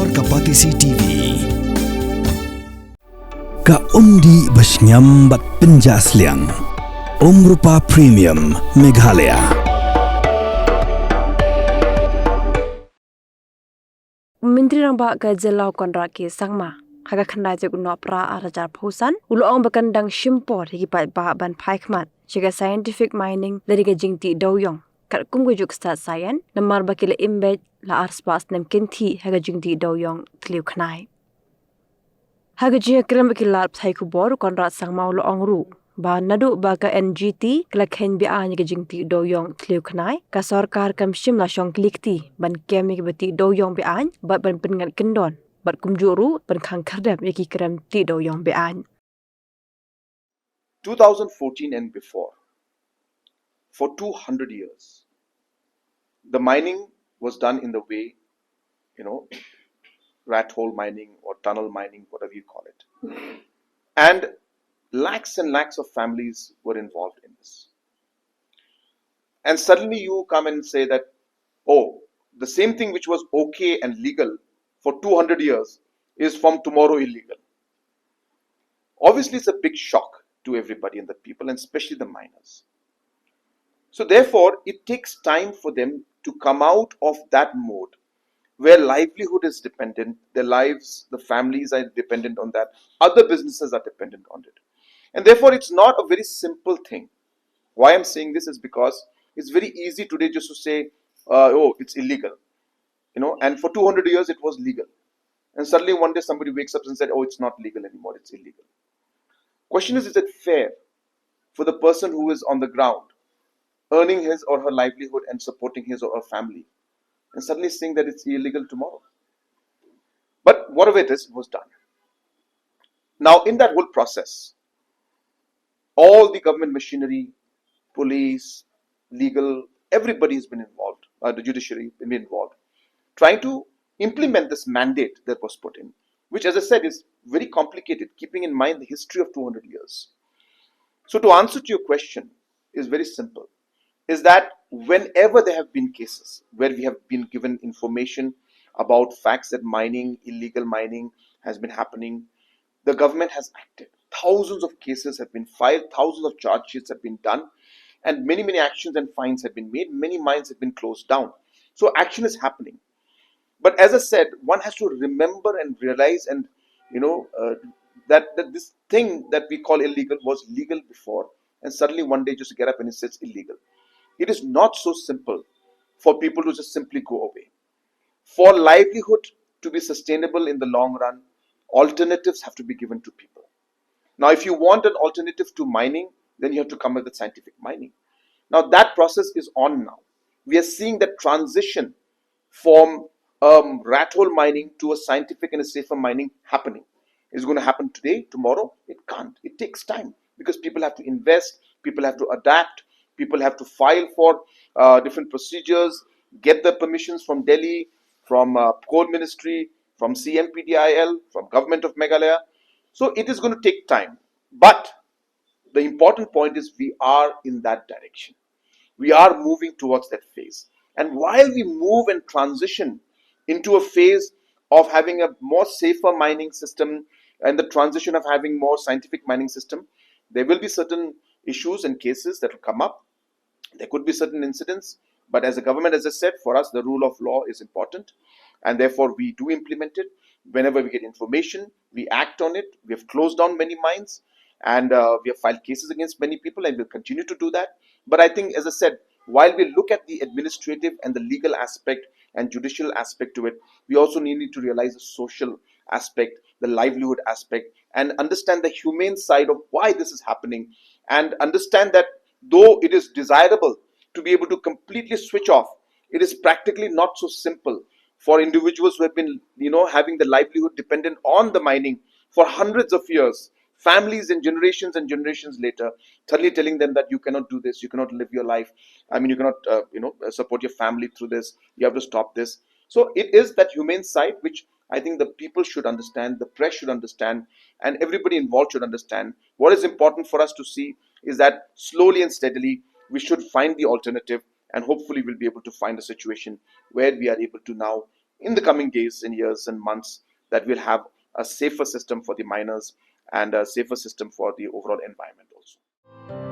Shimpor Kapatisi TV. Ka undi basnyam bat penjasliang. Rupa Premium Meghalaya. Menteri Rambak ke Jelau Kontrak ke Sangma. Haga Khnai je guna pra arajar phusan. Uloong bakandang Shimpor higi Paidbah ban Paikmat. Jika scientific mining dari ke Jingtih Dewïong. Kat kumgu juk start sayan. Namar bakile imbed la arspas Snem Jingtih haga Jingtih Dewïong Thliew Khnai. Haga jia kram bakilar psai kubor kontrak Sangma uloong ru. Ba nadu ba ka NGT kala khen bi anya ke Jingtih Dewïong Thliew Khnai ka sarkar kam shim la shong klikti ban kemi ke bati Dewïong bi any bat ban pengat kendon bat kumjuru ban khang khardap yaki kram ti Dewïong bi any 2014 and before, for 200 years, the mining was done in the way, rat hole mining or tunnel mining, whatever you call it. And lakhs and lakhs of families were involved in this. And suddenly you come and say that, oh, the same thing which was okay and legal for 200 years is from tomorrow illegal. Obviously, it's a big shock to everybody and the people, and especially the miners. So therefore, it takes time for them to come out of that mode where livelihood is dependent, their lives, the families are dependent on that, other businesses are dependent on it. And therefore, it's not a very simple thing. Why I'm saying this is because it's very easy today just to say, oh, it's illegal. And for 200 years it was legal. And suddenly one day somebody wakes up and said, oh, it's not legal anymore, it's illegal. Question is it fair for the person who is on the ground, earning his or her livelihood and supporting his or her family, and suddenly saying that it's illegal tomorrow? But whatever it is, it was done. Now, in that whole process, all the government machinery, police, legal, everybody has been involved, the judiciary has been involved, trying to implement this mandate that was put in, which, as I said, is very complicated, keeping in mind the history of 200 years. So to answer to your question is very simple, is that whenever there have been cases where we have been given information about facts that illegal mining has been happening, the government has acted. Thousands of cases have been filed, thousands of charge sheets have been done, and many, many actions and fines have been made. Many mines have been closed down. So action is happening. But as I said, one has to remember and realize and, that this thing that we call illegal was legal before, and suddenly one day just get up and it says illegal. It is not so simple for people to just simply go away. For livelihood to be sustainable in the long run, alternatives have to be given to people. Now, if you want an alternative to mining, then you have to come up with scientific mining. Now, that process is on now. We are seeing that transition from rat hole mining to a scientific and a safer mining happening. Is it going to happen today, tomorrow? It can't. It takes time because people have to invest, people have to adapt, people have to file for different procedures, get the permissions from Delhi, from Coal Ministry, from CMPDIL, from Government of Meghalaya. So it is going to take time. But the important point is we are in that direction. We are moving towards that phase. And while we move and transition into a phase of having a more safer mining system and the transition of having more scientific mining system, there will be certain issues and cases that will come up. There could be certain incidents, but as a government, as I said, for us, the rule of law is important. And therefore, we do implement it. Whenever we get information, we act on it. We have closed down many mines and we have filed cases against many people and we'll continue to do that. But I think, as I said, while we look at the administrative and the legal aspect and judicial aspect to it, we also need to realize the social aspect, the livelihood aspect, and understand the humane side of why this is happening, and understand that though it is desirable to be able to completely switch off, it is practically not so simple for individuals who have been, having the livelihood dependent on the mining for hundreds of years, families and generations later, suddenly telling them that you cannot do this, you cannot live your life. You cannot, support your family through this. You have to stop this. So it is that humane side which I think the people should understand, the press should understand, and everybody involved should understand. What is important for us to see is that slowly and steadily we should find the alternative, and hopefully we'll be able to find a situation where we are able to now in the coming days and years and months that we'll have a safer system for the miners and a safer system for the overall environment also.